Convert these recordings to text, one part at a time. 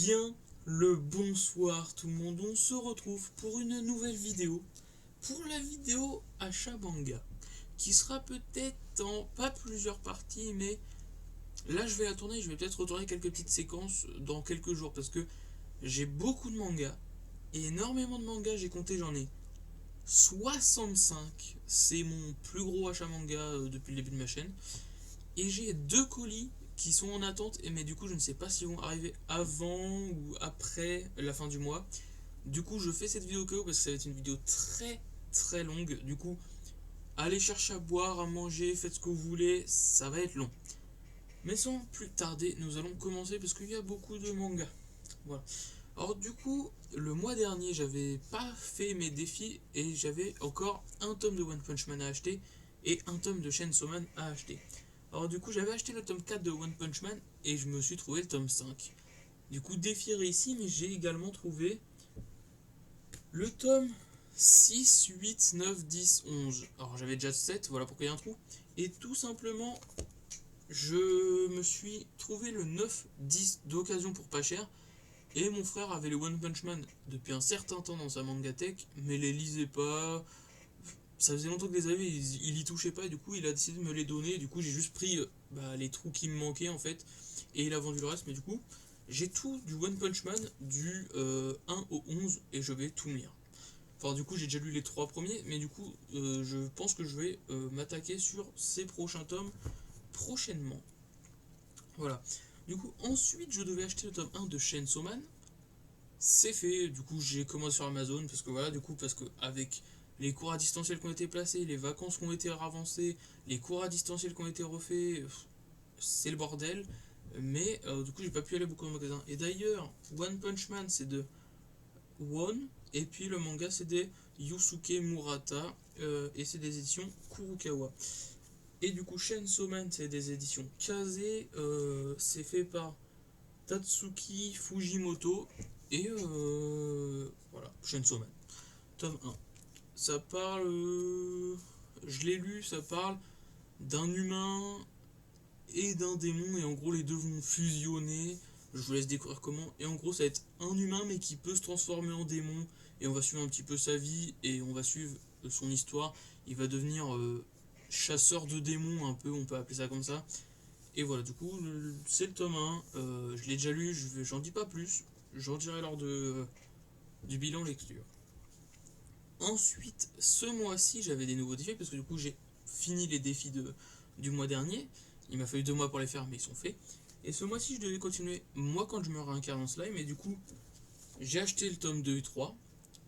Bien le bonsoir tout le monde, on se retrouve pour une nouvelle vidéo, pour la vidéo achat manga, qui sera peut-être en pas plusieurs parties, mais là je vais la tourner, je vais peut-être retourner quelques petites séquences dans quelques jours, parce que j'ai beaucoup de mangas, et énormément de mangas, j'ai compté, j'en ai 65, c'est mon plus gros achat manga depuis le début de ma chaîne, et j'ai deux colis qui sont en attente, mais du coup je ne sais pas s'ils vont arriver avant ou après la fin du mois. Du coup je fais cette vidéo KO parce que ça va être une vidéo très très longue. Du coup allez chercher à boire, à manger, faites ce que vous voulez, ça va être long. Mais sans plus tarder, nous allons commencer parce qu'il y a beaucoup de mangas. Voilà. Alors du coup, le mois dernier, j'avais pas fait mes défis et j'avais encore un tome de One Punch Man à acheter et un tome de Chainsaw Man à acheter. Alors du coup, j'avais acheté le tome 4 de One Punch Man et je me suis trouvé le tome 5. Du coup, défi réussi, mais j'ai également trouvé le tome 6, 8, 9, 10, 11. Alors j'avais déjà 7, voilà pourquoi il y a un trou. Et tout simplement, je me suis trouvé le 9, 10 d'occasion pour pas cher. Et mon frère avait le One Punch Man depuis un certain temps dans sa mangatech, mais les lisait pas. Ça faisait longtemps que les avait, il y touchait pas, et du coup il a décidé de me les donner. Du coup j'ai juste pris les trous qui me manquaient en fait, et il a vendu le reste. Mais du coup j'ai tout du One Punch Man du 1 au 11, et je vais tout me lire. Enfin du coup j'ai déjà lu les trois premiers, mais du coup je pense que je vais m'attaquer sur ces prochains tomes prochainement. Voilà. Du coup ensuite je devais acheter le tome 1 de Chainsaw Man. C'est fait, du coup j'ai commandé sur Amazon parce que voilà, du coup parce que avec les cours à distanciel qui ont été placés, les vacances qui ont été avancées, les cours à distanciel qui ont été refaits, c'est le bordel. Mais du coup j'ai pas pu aller beaucoup en magasin. Et d'ailleurs, One Punch Man c'est de One, et puis le manga c'est des Yusuke Murata, et c'est des éditions Kurukawa. Et du coup Chainsaw Man c'est des éditions Kaze, c'est fait par Tatsuki Fujimoto. Et voilà, Chainsaw Man. Tome 1. Ça parle. Je l'ai lu, ça parle d'un humain et d'un démon. Et en gros, les deux vont fusionner. Je vous laisse découvrir comment. Et en gros, ça va être un humain, mais qui peut se transformer en démon. Et on va suivre un petit peu sa vie. Et on va suivre son histoire. Il va devenir chasseur de démons, un peu, on peut appeler ça comme ça. Et voilà, du coup, c'est le tome 1. Je l'ai déjà lu, j'en dis pas plus. J'en dirai lors du bilan lecture. Ensuite, ce mois-ci, j'avais des nouveaux défis parce que du coup, j'ai fini les défis du mois dernier. Il m'a fallu 2 mois pour les faire, mais ils sont faits. Et ce mois-ci, je devais continuer moi quand je me réincarne en slime. Et du coup, j'ai acheté le tome 2 et 3.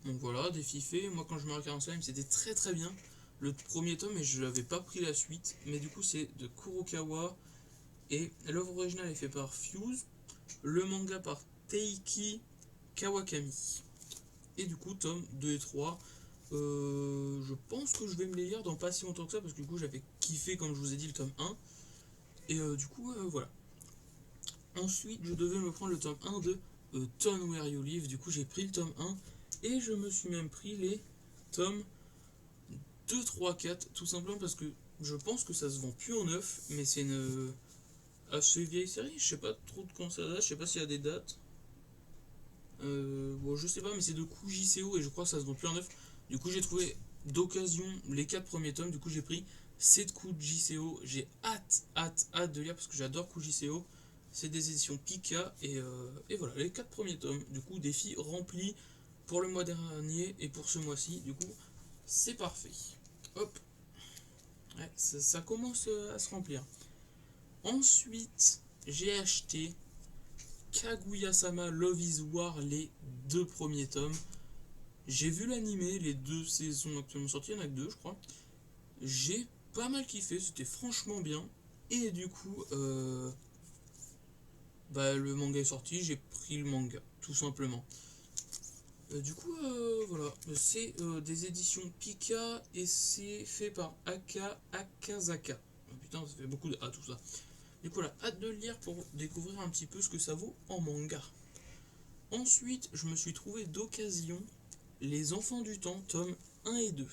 Donc voilà, défi fait. Moi quand je me réincarne en slime, c'était très très bien. Le premier tome, et je n'avais pas pris la suite. Mais du coup, c'est de Kurokawa. Et l'œuvre originale est faite par Fuse. Le manga par Teiki Kawakami. Et du coup, tome 2 et 3. Je pense que je vais me les lire dans pas si longtemps que ça, parce que du coup, j'avais kiffé, comme je vous ai dit, le tome 1. Et du coup, voilà. Ensuite, je devais me prendre le tome 1 de Town Where You Live. Du coup, j'ai pris le tome 1. Et je me suis même pris les tomes 2, 3, 4. Tout simplement parce que je pense que ça se vend plus en neuf. Mais c'est une assez vieille série. Je sais pas trop de quand ça date. Je sais pas s'il y a des dates. Bon, je sais pas, mais c'est de coup JCO et je crois que ça se vend plus en neuf. Du coup, j'ai trouvé d'occasion les 4 premiers tomes. Du coup, j'ai pris 7 coups de JCO. J'ai hâte, hâte, hâte de lire parce que j'adore coup JCO. C'est des éditions Pika et voilà, les 4 premiers tomes. Du coup, défi rempli pour le mois dernier et pour ce mois-ci. Du coup, c'est parfait. Hop, ouais, ça commence à se remplir. Ensuite, j'ai acheté Kaguya-sama Love is War, les 2 premiers tomes. J'ai vu l'animé, les 2 saisons actuellement sorties, il y en a que 2 je crois. J'ai pas mal kiffé, c'était franchement bien. Et du coup, le manga est sorti, j'ai pris le manga, tout simplement. Du coup, voilà, c'est des éditions Pika et c'est fait par Aka Akazaka. Oh, putain, ça fait beaucoup de A tout ça. Du coup, voilà, hâte de le lire pour découvrir un petit peu ce que ça vaut en manga. Ensuite, je me suis trouvé d'occasion Les Enfants du Temps, tome 1 et 2.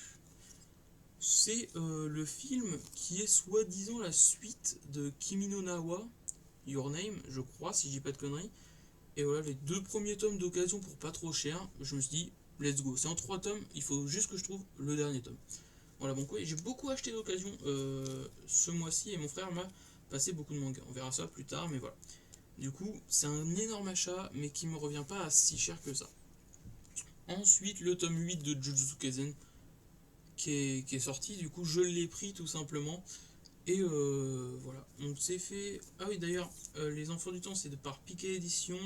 C'est le film qui est soi-disant la suite de Kimi no Nawa, Your Name, je crois, si je dis pas de conneries. Et voilà, les 2 premiers tomes d'occasion pour pas trop cher, je me suis dit, let's go. C'est en 3 tomes, il faut juste que je trouve le dernier tome. Voilà, bon quoi, j'ai beaucoup acheté d'occasion ce mois-ci et mon frère m'a passé beaucoup de mangas. On verra ça plus tard, mais voilà. Du coup, c'est un énorme achat, mais qui me revient pas à si cher que ça. Ensuite, le tome 8 de Jujutsu Kaisen qui est sorti, du coup, je l'ai pris tout simplement. Et voilà, on s'est fait. Ah oui, d'ailleurs, Les Enfants du Temps, c'est par Piquet Édition.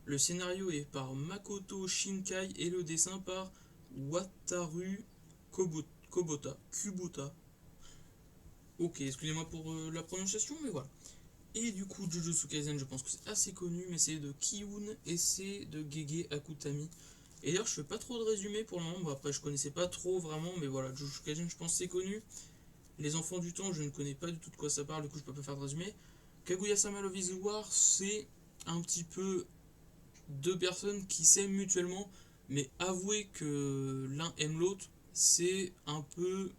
Le scénario est par Makoto Shinkai et le dessin par Wataru Kubota. Ok, excusez-moi pour la prononciation, mais voilà. Et du coup, Jujutsu Kaisen, je pense que c'est assez connu, mais c'est de Kiun et c'est de Gege Akutami. Et d'ailleurs, je fais pas trop de résumé pour le moment. Bon, après, je connaissais pas trop vraiment, mais voilà, Jujutsu Kaisen, je pense que c'est connu. Les Enfants du Temps, je ne connais pas du tout de quoi ça parle, du coup, je peux pas faire de résumé. Kaguya-sama Love is War, c'est un petit peu 2 personnes qui s'aiment mutuellement, mais avouer que l'un aime l'autre, c'est un peu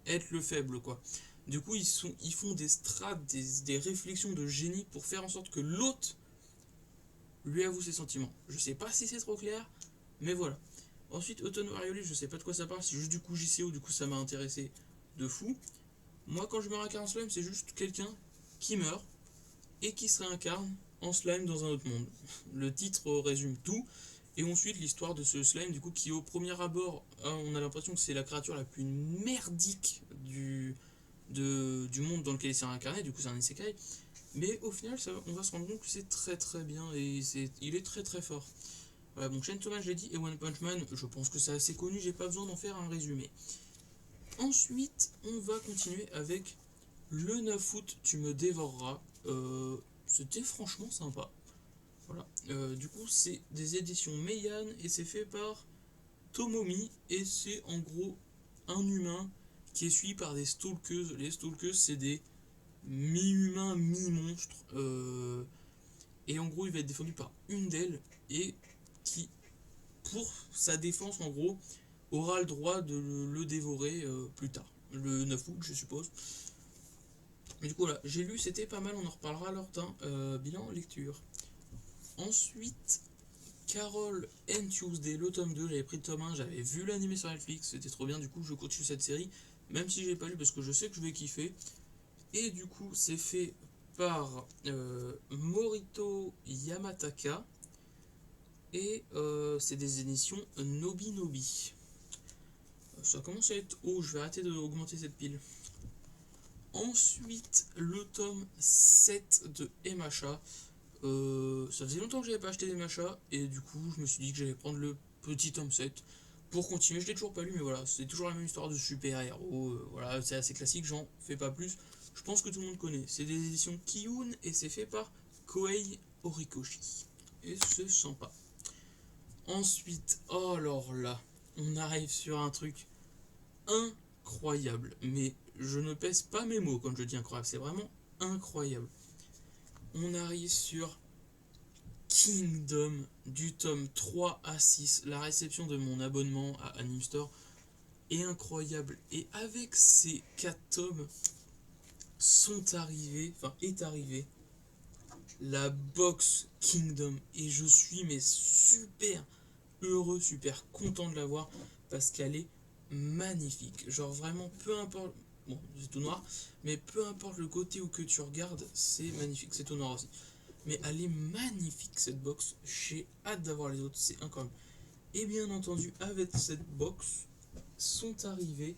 être le faible, quoi. Du coup, ils font des strates, des réflexions de génie pour faire en sorte que l'autre lui avoue ses sentiments. Je sais pas si c'est trop clair, mais voilà. Ensuite, Autumn Varioli, je sais pas de quoi ça parle, c'est juste du coup JCO, du coup ça m'a intéressé de fou. Moi, quand je me réincarne en slime, c'est juste quelqu'un qui meurt et qui se réincarne en slime dans un autre monde. Le titre résume tout. Et ensuite, l'histoire de ce slime, du coup, qui au premier abord, on a l'impression que c'est la créature la plus merdique du monde dans lequel il s'est réincarné, du coup c'est un isekai. Mais au final, on va se rendre compte que c'est très très bien et il est très très fort. Voilà, donc Chainsaw Man, je l'ai dit, et One Punch Man, je pense que c'est assez connu, j'ai pas besoin d'en faire un résumé. Ensuite, on va continuer avec le 9 août, tu me dévoreras. C'était franchement sympa. Voilà. Du coup, c'est des éditions Meian et c'est fait par Tomomi. Et c'est en gros un humain qui est suivi par des stalkeuses. Les stalkeuses, c'est des mi-humains, mi-monstres. Et en gros, il va être défendu par une d'elles et qui, pour sa défense, en gros, aura le droit de le dévorer plus tard. Le 9 août, je suppose. Mais du coup, voilà, j'ai lu, c'était pas mal, on en reparlera lors d'un bilan lecture. Ensuite, Carol and Tuesday, le tome 2, j'avais pris le tome 1, j'avais vu l'animé sur Netflix, c'était trop bien, du coup, je continue cette série, même si je l'ai pas lu parce que je sais que je vais kiffer. Et du coup, c'est fait par Morito Yamataka et c'est des éditions Nobi Nobi. Ça commence à être haut, je vais arrêter d'augmenter cette pile. Ensuite, le tome 7 de MHA. Ça faisait longtemps que j'avais pas acheté des MHA et du coup, je me suis dit que j'allais prendre le petit tome 7 pour continuer. Je l'ai toujours pas lu, mais voilà, c'est toujours la même histoire de super-héros. Voilà, c'est assez classique, j'en fais pas plus. Je pense que tout le monde connaît. C'est des éditions Kiyun et c'est fait par Koei Horikoshi. Et c'est sympa. Ensuite, oh alors là, on arrive sur un truc incroyable. Mais je ne pèse pas mes mots quand je dis incroyable, c'est vraiment incroyable. On arrive sur Kingdom du tome 3 à 6. La réception de mon abonnement à Anime Store est incroyable. Et avec ces 4 tomes est arrivée la box Kingdom. Et je suis mais super heureux, super content de l'avoir parce qu'elle est magnifique. Genre vraiment, peu importe. Bon, c'est tout noir, mais peu importe le côté où que tu regardes, c'est magnifique. C'est tout noir aussi. Mais elle est magnifique cette box. J'ai hâte d'avoir les autres, c'est incroyable. Et bien entendu, avec cette box sont arrivés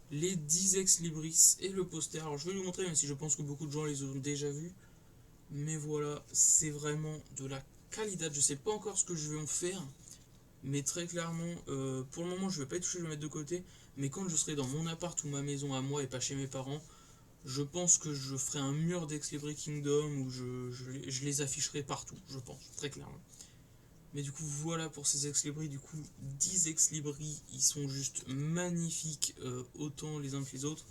les 10 ex libris et le poster. Alors je vais vous montrer, même si je pense que beaucoup de gens les ont déjà vus. Mais voilà, c'est vraiment de la qualité. Je sais pas encore ce que je vais en faire. Mais très clairement, pour le moment, je vais pas y toucher, je vais mettre de côté. Mais quand je serai dans mon appart ou ma maison à moi et pas chez mes parents, je pense que je ferai un mur d'Ex-Libris Kingdom où je les afficherai partout, je pense, très clairement. Mais du coup, voilà pour ces Ex-Libris. Du coup, 10 Ex-Libris, ils sont juste magnifiques, autant les uns que les autres.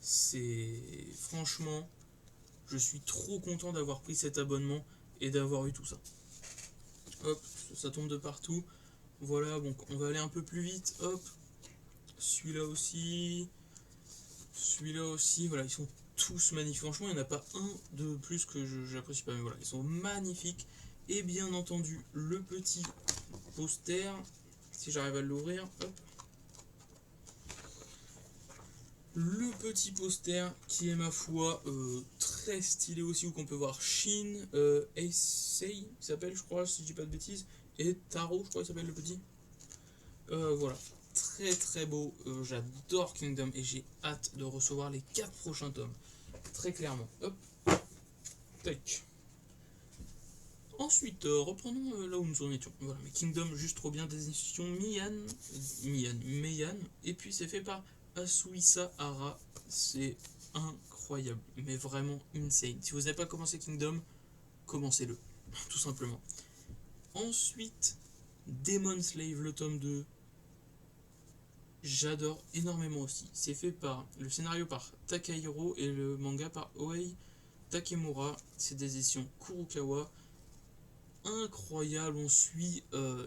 C'est. Franchement, je suis trop content d'avoir pris cet abonnement et d'avoir eu tout ça. Hop, ça tombe de partout. Voilà, donc on va aller un peu plus vite. Hop, celui-là aussi. Celui-là aussi, voilà, ils sont tous magnifiques. Franchement, il n'y en a pas un de plus que j'apprécie pas, mais voilà, ils sont magnifiques. Et bien entendu, le petit poster, si j'arrive à l'ouvrir, hop. Le petit poster qui est ma foi très stylé aussi, où qu'on peut voir Shin, Eisei, il s'appelle je crois, si je dis pas de bêtises, et Taro, je crois qu'il s'appelle le petit. Voilà, très très beau, j'adore Kingdom et j'ai hâte de recevoir les 4 prochains tomes, très clairement. Hop, tac. Ensuite, reprenons là où nous en étions. Voilà, mais Kingdom, juste trop bien, des éditions Meian, et puis c'est fait par Asuisa Hara, c'est incroyable, mais vraiment insane. Si vous n'avez pas commencé Kingdom, commencez-le, tout simplement. Ensuite, Demon Slave, le tome 2, j'adore énormément aussi. C'est fait par le scénario par Takahiro et le manga par Oei Takemura, c'est des éditions Kurokawa. Incroyable, on suit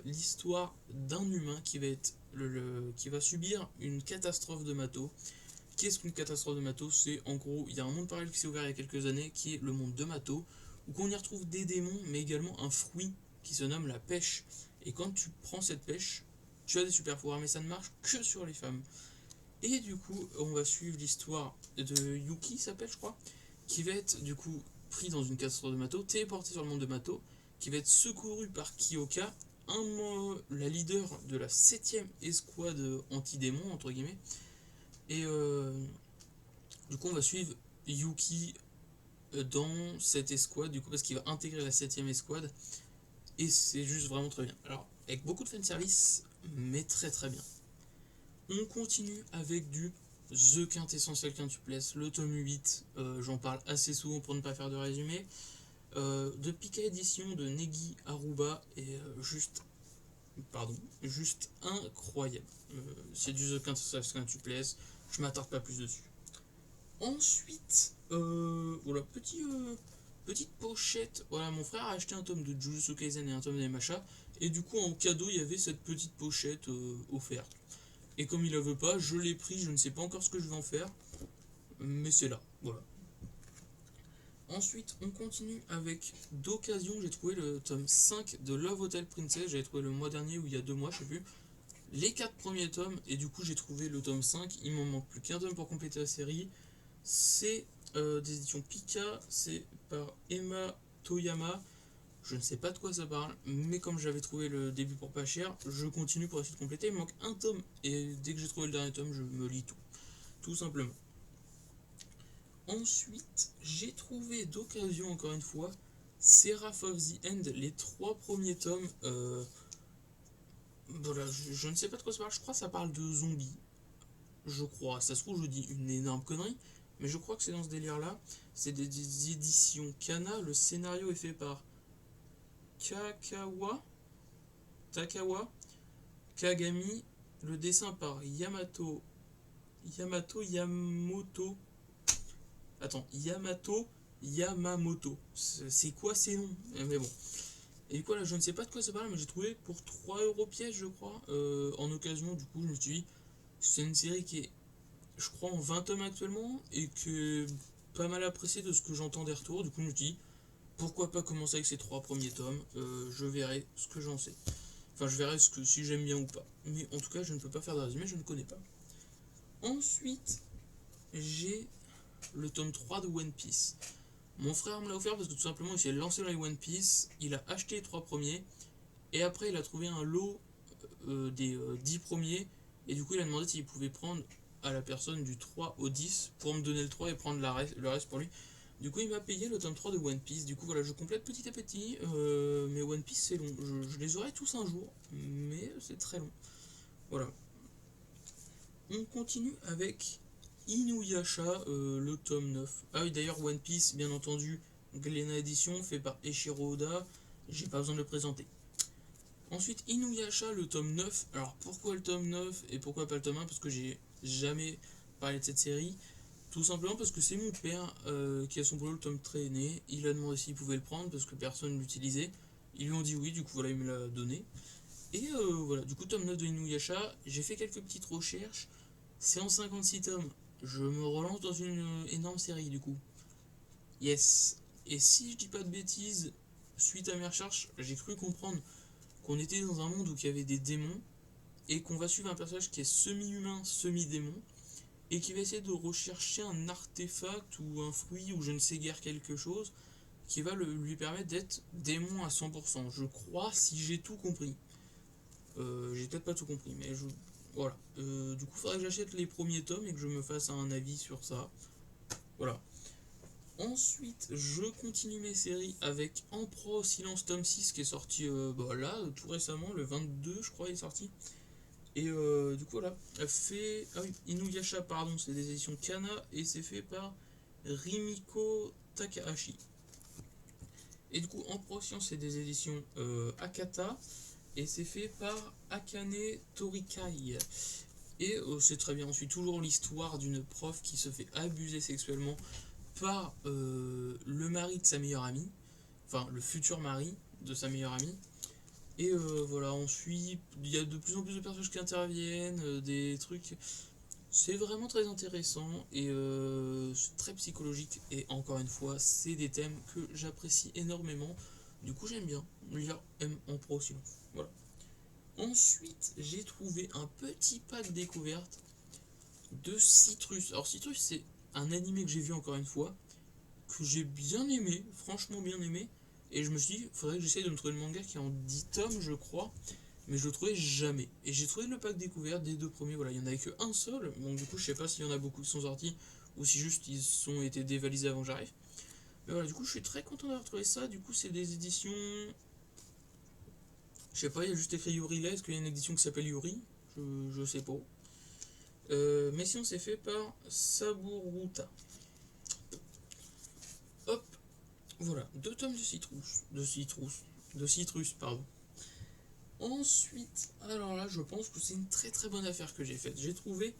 l'histoire d'un humain qui va être qui va subir une catastrophe de Mato. Qu'est-ce qu'une catastrophe de Mato? C'est en gros, il y a un monde parallèle qui s'est ouvert il y a quelques années qui est le monde de Mato, où on y retrouve des démons, mais également un fruit qui se nomme la pêche. Et quand tu prends cette pêche, tu as des super pouvoirs, mais ça ne marche que sur les femmes. Et du coup, on va suivre l'histoire de Yuki, s'appelle je crois, qui va être du coup pris dans une catastrophe de Mato, téléporté sur le monde de Mato, qui va être secouru par Kyoka, la leader de la 7ème escouade anti-démon, entre guillemets. Et du coup, on va suivre Yuki dans cette escouade, du coup, parce qu'il va intégrer la 7ème escouade. Et c'est juste vraiment très bien. Alors, avec beaucoup de fanservice, mais très très bien. On continue avec du The Quintessential Quintuplesse, le tome 8, j'en parle assez souvent pour ne pas faire de résumé, de Pika Edition de Negi Aruba, et juste incroyable. C'est du The Quintessential Quintuplesse, je m'attarde pas plus dessus. Ensuite, voilà, petite pochette, voilà, mon frère a acheté un tome de Jujutsu Kaisen et un tome d'Emacha, et du coup en cadeau il y avait cette petite pochette offerte. Et comme il la veut pas, je l'ai pris, je ne sais pas encore ce que je vais en faire, mais c'est là, voilà. Ensuite, on continue avec d'occasion, j'ai trouvé le tome 5 de Love Hotel Princess, j'avais trouvé le mois dernier ou il y a 2 mois, je sais plus, les 4 premiers tomes, et du coup j'ai trouvé le tome 5, il m'en manque plus qu'un tome pour compléter la série, c'est des éditions Pika, c'est par Emma Toyama, je ne sais pas de quoi ça parle, mais comme j'avais trouvé le début pour pas cher, je continue pour essayer de compléter. Il me manque un tome, et dès que j'ai trouvé le dernier tome, je me lis tout simplement. Ensuite, j'ai trouvé d'occasion, encore une fois, Seraph of the End, les 3 premiers tomes. Voilà, je ne sais pas de quoi ça parle, je crois que ça parle de zombies. Je crois, ça se trouve, je dis une énorme connerie, mais je crois que c'est dans ce délire-là. C'est des éditions Kana, le scénario est fait par Takawa Kagami, le dessin par Yamamoto. Attends, Yamamoto. C'est quoi ces noms? Mais bon. Et du coup, là, je ne sais pas de quoi ça parle, mais j'ai trouvé pour 3€ pièce, je crois, en occasion. Du coup, je me suis dit, c'est une série qui est, je crois, en 20 tomes actuellement, et que pas mal appréciée de ce que j'entends des retours. Du coup, je me dis, pourquoi pas commencer avec ces 3 premiers tomes, je verrai ce que j'en sais. Enfin, je verrai si j'aime bien ou pas. Mais en tout cas, je ne peux pas faire de résumé, je ne connais pas. Ensuite, j'ai le tome 3 de One Piece. Mon frère me l'a offert parce que tout simplement il s'est lancé dans les One Piece, il a acheté les 3 premiers, et après il a trouvé un lot des 10 premiers, et du coup il a demandé s'il pouvait prendre à la personne du 3 au 10 pour me donner le 3 et prendre le reste pour lui. Du coup il m'a payé le tome 3 de One Piece, du coup voilà, je complète petit à petit, mais One Piece c'est long, je les aurai tous un jour, mais c'est très long. Voilà. On continue avec Inuyasha, le tome 9. Ah oui, d'ailleurs, One Piece, bien entendu, Glénat Edition, fait par Eiichiro Oda, j'ai pas besoin de le présenter. Ensuite, Inuyasha, le tome 9. Alors, pourquoi le tome 9 et pourquoi pas le tome 1? Parce que j'ai jamais parlé de cette série. Tout simplement parce que c'est mon père qui a son boulot le tome traîné. Il a demandé s'il pouvait le prendre parce que personne l'utilisait. Ils lui ont dit oui, du coup, voilà, il me l'a donné. Et voilà, du coup, tome 9 de Inuyasha, j'ai fait quelques petites recherches. C'est en 56 tomes. Je me relance dans une énorme série, du coup. Yes. Et si je dis pas de bêtises, suite à mes recherches, j'ai cru comprendre qu'on était dans un monde où il y avait des démons, et qu'on va suivre un personnage qui est semi-humain, semi-démon, et qui va essayer de rechercher un artefact ou un fruit ou je ne sais guère quelque chose qui va lui permettre d'être démon à 100%. Je crois, si j'ai tout compris. J'ai peut-être pas tout compris, mais voilà. Du coup, il faudrait que j'achète les premiers tomes et que je me fasse un avis sur ça. Voilà. Ensuite, je continue mes séries avec Emperor Silence tome 6 qui est sorti là, tout récemment, le 22, je crois, il est sorti. Et du coup, voilà, fait. Ah oui, Inuyasha, pardon, c'est des éditions Kana et c'est fait par Rimiko Takahashi. Et du coup, en prochain, c'est des éditions Akata et c'est fait par Akane Torikai. Et c'est très bien, on suit toujours l'histoire d'une prof qui se fait abuser sexuellement par le mari de sa meilleure amie, enfin le futur mari de sa meilleure amie. Et voilà, on suit, il y a de plus en plus de personnages qui interviennent, des trucs. C'est vraiment très intéressant et c'est très psychologique. Et encore une fois, c'est des thèmes que j'apprécie énormément. Du coup, j'aime bien lire M en pro silence. Voilà. Ensuite, j'ai trouvé un petit pack découverte de Citrus. Alors, Citrus, c'est un animé que j'ai vu encore une fois, que j'ai bien aimé, franchement bien aimé. Et je me suis dit, faudrait que j'essaye de me trouver le manga qui est en 10 tomes, je crois. Mais je le trouvais jamais. Et j'ai trouvé le pack découvert des deux premiers, voilà, il n'y en avait qu'un seul. Donc du coup, je sais pas s'il y en a beaucoup qui sont sortis ou si juste ils ont été dévalisés avant que j'arrive. Mais voilà, du coup, je suis très content d'avoir trouvé ça. Du coup, c'est des éditions. Je sais pas, il y a juste écrit Yuri là. Est-ce qu'il y a une édition qui s'appelle Yuri? Je sais pas. Mais sinon, c'est fait par Saburuta. Hop, voilà, deux tomes de citrus, pardon. Ensuite, alors là, je pense que c'est une très très bonne affaire que j'ai faite. J'ai trouvé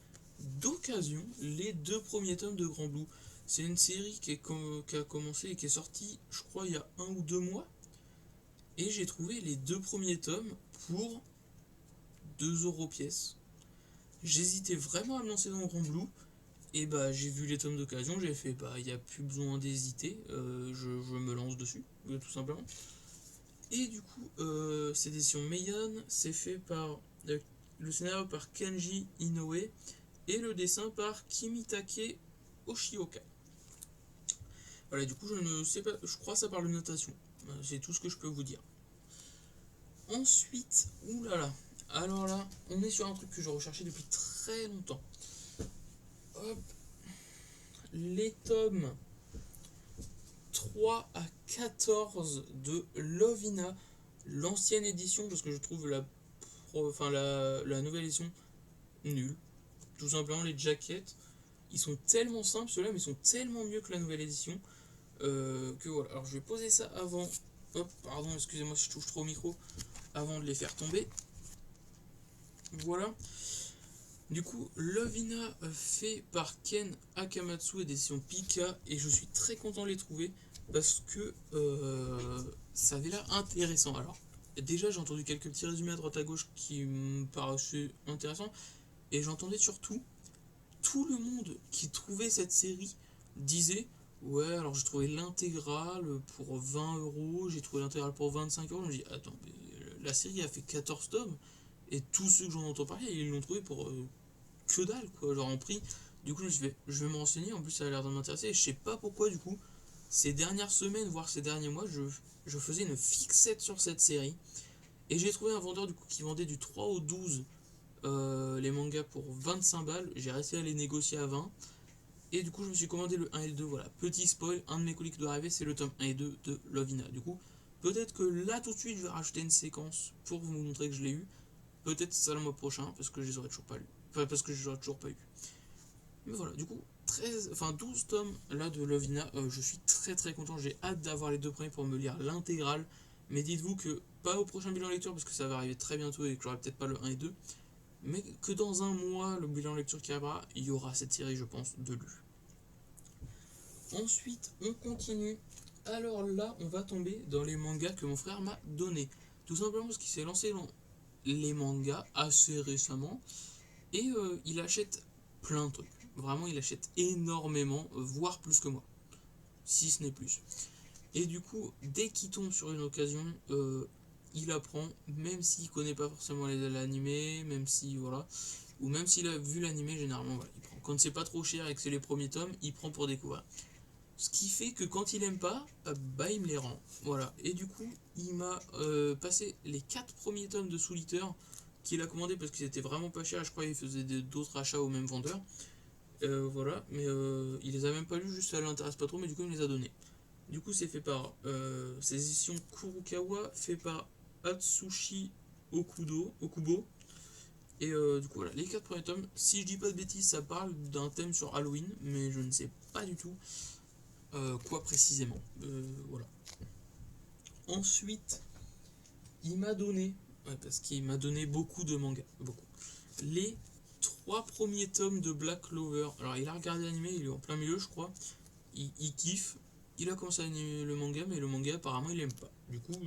d'occasion les deux premiers tomes de Grand Blue. C'est une série qui a commencé et qui est sortie, je crois, il y a 1 ou 2 mois. Et j'ai trouvé les deux premiers tomes pour 2 € pièce. J'hésitais vraiment à me lancer dans Grand Blue. Et bah, j'ai vu les tomes d'occasion, j'ai fait, bah, il n'y a plus besoin d'hésiter, je me lance dessus, tout simplement. Et du coup, c'est édition Meian, c'est fait par le scénario par Kenji Inoue et le dessin par Kimitake Oshioka. Voilà, du coup, je ne sais pas, je crois que ça parle de notation. C'est tout ce que je peux vous dire. Ensuite, oulala, alors là, on est sur un truc que je recherchais depuis très longtemps. Hop, les tomes 3 à 14 de Lovina, l'ancienne édition, parce que je trouve la nouvelle édition nulle. Tout simplement, les jackets, ils sont tellement simples, ceux-là, mais ils sont tellement mieux que la nouvelle édition. Que voilà. Alors, je vais poser ça avant. Hop, pardon, excusez-moi si je touche trop au micro. Avant de les faire tomber. Voilà. Du coup, Lovina fait par Ken Akamatsu, édition Pika, et je suis très content de les trouver parce que ça avait l'air intéressant. Alors, déjà, j'ai entendu quelques petits résumés à droite à gauche qui me paraissaient intéressants, et j'entendais surtout tout le monde qui trouvait cette série disait ouais, alors j'ai trouvé l'intégrale pour 20 €, j'ai trouvé l'intégrale pour 25 €. Je me dis, attends, mais la série a fait 14 tomes, et tous ceux que j'en entends parler, ils l'ont trouvé pour que dalle, quoi, genre en prix. Du coup, je vais me renseigner, en plus ça a l'air de m'intéresser, et je sais pas pourquoi, du coup, ces dernières semaines, voire ces derniers mois, je faisais une fixette sur cette série, et j'ai trouvé un vendeur, du coup, qui vendait du 3 au 12 les mangas pour 25 balles, j'ai réussi à les négocier à 20. Et du coup, je me suis commandé le 1 et le 2. Voilà, petit spoil, un de mes colis qui doit arriver, c'est le tome 1 et 2 de Lovina. Du coup, peut-être que là tout de suite, je vais rajouter une séquence pour vous montrer que je l'ai eu. Peut-être ça le mois prochain, parce que je les aurais toujours pas lu. Enfin, parce que je les aurais toujours pas eu. Mais voilà, du coup, 12 tomes là de Lovina. Je suis très très content. J'ai hâte d'avoir les deux premiers pour me lire l'intégrale. Mais dites-vous que pas au prochain bilan lecture, parce que ça va arriver très bientôt et que j'aurai peut-être pas le 1 et 2. Mais que dans un mois, le bilan lecture qui arrivera, il y aura cette série, je pense, de lu. Ensuite, on continue. Alors là, on va tomber dans les mangas que mon frère m'a donné. Tout simplement parce qu'il s'est lancé dans les mangas assez récemment. Et il achète plein de trucs. Vraiment, il achète énormément, voire plus que moi. Si ce n'est plus. Et du coup, dès qu'il tombe sur une occasion, il apprend, même s'il connaît pas forcément l'animé, même si voilà, ou même s'il a vu l'animé, généralement voilà, il prend. Quand c'est pas trop cher et que c'est les premiers tomes, il prend pour découvrir. Ce qui fait que quand il aime pas, bah il me les rend. Voilà. Et du coup, il m'a passé les 4 premiers tomes de Soul Eater qu'il a commandé parce qu'ils étaient vraiment pas chers. Je crois qu'il faisait d'autres achats au même vendeur. Voilà, mais il les a même pas lus, juste ça l'intéresse pas trop, mais du coup il me les a donnés. Du coup, c'est fait par ces éditions Kurokawa, fait par Atsushi Okubo. Et du coup, voilà, les 4 premiers tomes. Si je dis pas de bêtises, ça parle d'un thème sur Halloween, mais je ne sais pas du tout quoi précisément. Voilà. Ensuite, il m'a donné, ouais, parce qu'il m'a donné beaucoup de mangas, beaucoup, les 3 premiers tomes de Black Clover. Alors, il a regardé l'animé, il est en plein milieu, je crois. Il kiffe. Il a commencé à animer le manga, mais le manga, apparemment, il aime pas. Du coup,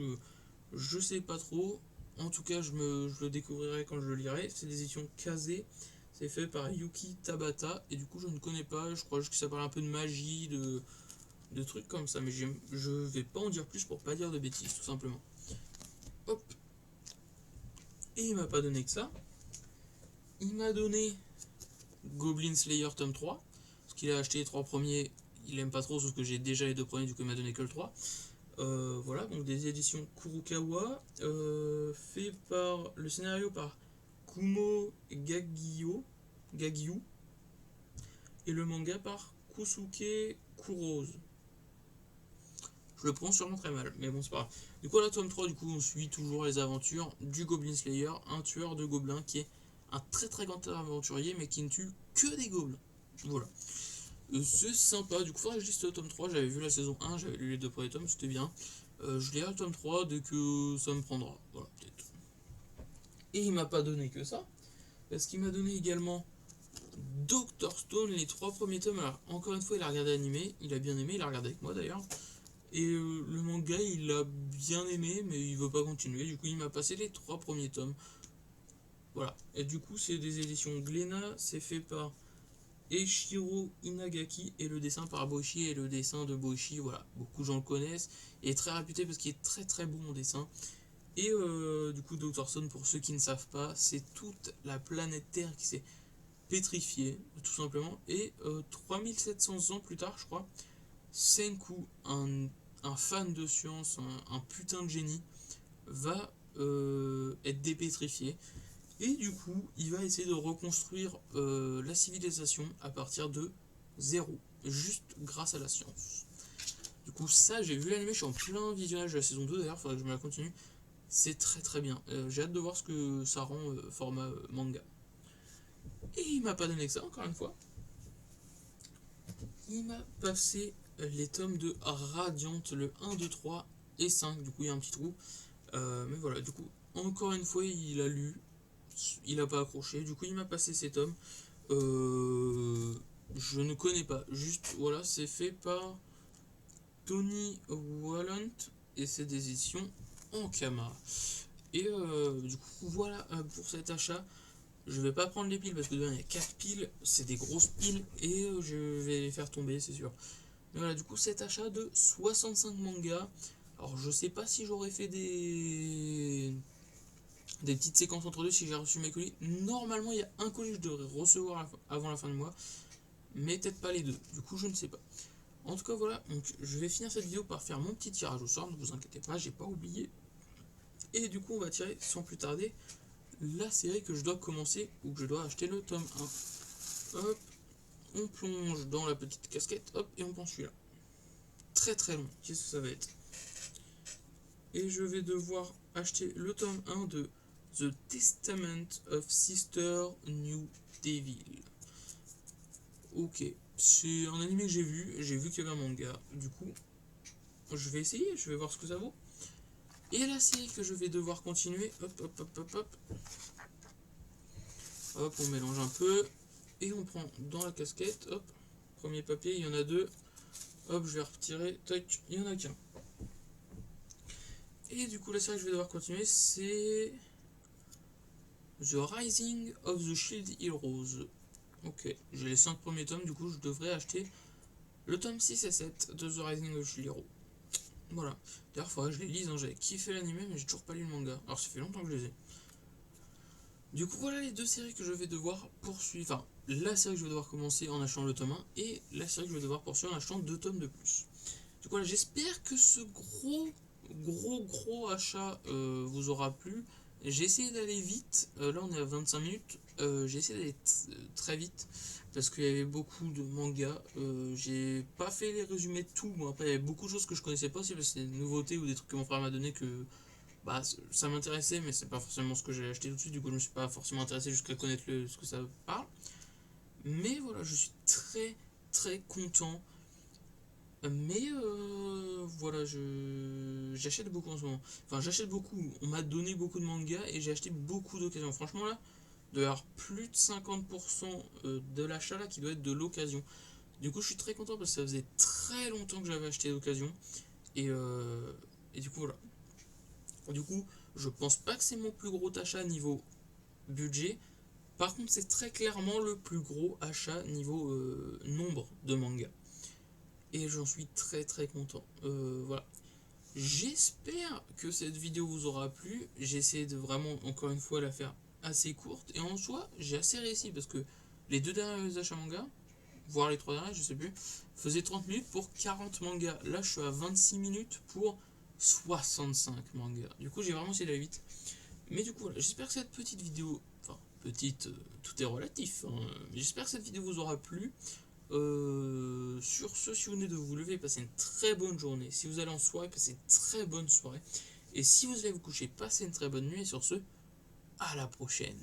je sais pas trop. En tout cas, je le découvrirai quand je le lirai. C'est des éditions Kaze. C'est fait par Yuki Tabata. Et du coup, je ne connais pas. Je crois juste que ça parle un peu de magie, de trucs comme ça. Mais je vais pas en dire plus pour pas dire de bêtises, tout simplement. Hop. Et il m'a pas donné que ça. Il m'a donné Goblin Slayer tome 3. Parce qu'il a acheté les 3 premiers. Il aime pas trop, sauf que j'ai déjà les 2 premiers. Du coup, il m'a donné que le 3. Voilà, donc des éditions Kurokawa, fait par le scénario par Kumo Gagyu et le manga par Kusuke Kurose. Je le prends sûrement très mal, mais bon, c'est pas grave. Du coup, là, tome 3, du coup, on suit toujours les aventures du Goblin Slayer, un tueur de gobelins qui est un très très grand aventurier, mais qui ne tue que des gobelins. Voilà. C'est sympa, du coup, faudrait que je lise le tome 3. J'avais vu la saison 1, j'avais lu les 2 premiers tomes, c'était bien. Je lirai le tome 3 dès que ça me prendra. Voilà, peut-être. Et il m'a pas donné que ça, parce qu'il m'a donné également Doctor Stone, les 3 premiers tomes. Alors, encore une fois, il a regardé l'animé, il a bien aimé, il a regardé avec moi d'ailleurs. Et le manga, il a bien aimé, mais il veut pas continuer. Du coup, il m'a passé les 3 premiers tomes. Voilà. Et du coup, c'est des éditions Glénat, c'est fait par Eiichiro Inagaki et le dessin par Boichi, et le dessin de Boichi, voilà, beaucoup de gens le connaissent, et est très réputé parce qu'il est très très bon en dessin. Et du coup, Dr. Stone, pour ceux qui ne savent pas, c'est toute la planète Terre qui s'est pétrifiée, tout simplement. Et 3700 ans plus tard, je crois, Senku, un fan de science, un putain de génie, va être dépétrifié. Et du coup, il va essayer de reconstruire la civilisation à partir de zéro, juste grâce à la science. Du coup, ça, j'ai vu l'anime, je suis en plein visionnage de la saison 2 d'ailleurs, il faudrait que je me la continue. C'est très très bien. J'ai hâte de voir ce que ça rend format manga. Et il m'a pas donné que ça, encore une fois. Il m'a passé les tomes de Radiant, le 1, 2, 3 et 5. Du coup, il y a un petit trou. Mais voilà, du coup, encore une fois, il a lu. Il a pas accroché. Du coup, il m'a passé ces tomes. Je ne connais pas. Juste, voilà, c'est fait par Tony Wallant. Et c'est des éditions Ankama. Et du coup, voilà pour cet achat. Je vais pas prendre les piles parce que dedans il y a 4 piles, c'est des grosses piles et je vais les faire tomber, c'est sûr. Mais voilà, du coup, cet achat de 65 mangas. Alors, je sais pas si j'aurais fait des petites séquences entre deux si j'ai reçu mes colis. Normalement, il y a un colis que je devrais recevoir avant la fin du mois, mais peut-être pas les deux. Du coup, je ne sais pas. En tout cas, voilà, donc je vais finir cette vidéo par faire mon petit tirage au sort, ne vous inquiétez pas, j'ai pas oublié. Et du coup, on va tirer sans plus tarder la série que je dois commencer ou que je dois acheter le tome 1. Hop, on plonge dans la petite casquette, hop, et on prend celui-là. Très très long, qu'est-ce que ça va être? Et je vais devoir acheter le tome 1 de The Testament of Sister New Devil. Ok, c'est un anime que j'ai vu qu'il y avait un manga, du coup, je vais essayer, je vais voir ce que ça vaut. Et la série que je vais devoir continuer, hop, hop, hop, hop, hop. Hop, on mélange un peu. Et on prend dans la casquette, hop, premier papier, il y en a 2. Hop, je vais retirer, tac, il y en a qu'un. Et du coup, la série que je vais devoir continuer, c'est The Rising of the Shield Heroes. Ok, j'ai les 5 premiers tomes, du coup, je devrais acheter le tome 6 et 7 de The Rising of the Shield Heroes. Voilà. D'ailleurs, faudrait que je les lise, hein. J'avais kiffé l'anime, mais j'ai toujours pas lu le manga. Alors, ça fait longtemps que je les ai. Du coup, voilà les deux séries que je vais devoir poursuivre. Enfin, la série que je vais devoir commencer en achetant le tome 1 et la série que je vais devoir poursuivre en achetant 2 tomes de plus. Du coup, voilà, j'espère que ce gros achat vous aura plu. J'ai essayé d'aller vite. Là, on est à 25 minutes. J'ai essayé d'aller très vite parce qu'il y avait beaucoup de mangas. J'ai pas fait les résumés de tout. Bon, après, il y avait beaucoup de choses que je connaissais pas aussi parce que c'est des nouveautés ou des trucs que mon frère m'a donné que bah, ça m'intéressait, mais c'est pas forcément ce que j'ai acheté tout de suite. Du coup, je me suis pas forcément intéressé jusqu'à connaître ce que ça parle. Mais voilà, je suis très content. Mais voilà, j'achète beaucoup en ce moment. Enfin, j'achète beaucoup. On m'a donné beaucoup de mangas et j'ai acheté beaucoup d'occasions. Franchement, là, il doit y avoir plus de 50% de l'achat là qui doit être de l'occasion. Du coup, je suis très content parce que ça faisait très longtemps que j'avais acheté d'occasion. Et, euh, et du coup, voilà. Du coup, je pense pas que c'est mon plus gros achat niveau budget. Par contre, c'est très clairement le plus gros achat niveau nombre de mangas. Et j'en suis très content. Voilà. J'espère que cette vidéo vous aura plu. J'ai essayé de vraiment, encore une fois, la faire assez courte. Et en soi, j'ai assez réussi parce que les 2 derniers achats manga, voire les 3 derniers, je sais plus, faisaient 30 minutes pour 40 mangas. Là, je suis à 26 minutes pour 65 mangas. Du coup, j'ai vraiment essayé d'aller vite. Mais du coup, voilà, j'espère que cette petite vidéo, enfin, petite, tout est relatif, hein, mais j'espère que cette vidéo vous aura plu. Sur ce, si vous venez de vous lever, passez une très bonne journée. Si vous allez en soirée, passez une très bonne soirée. Et si vous allez vous coucher, passez une très bonne nuit. Et sur ce, à la prochaine.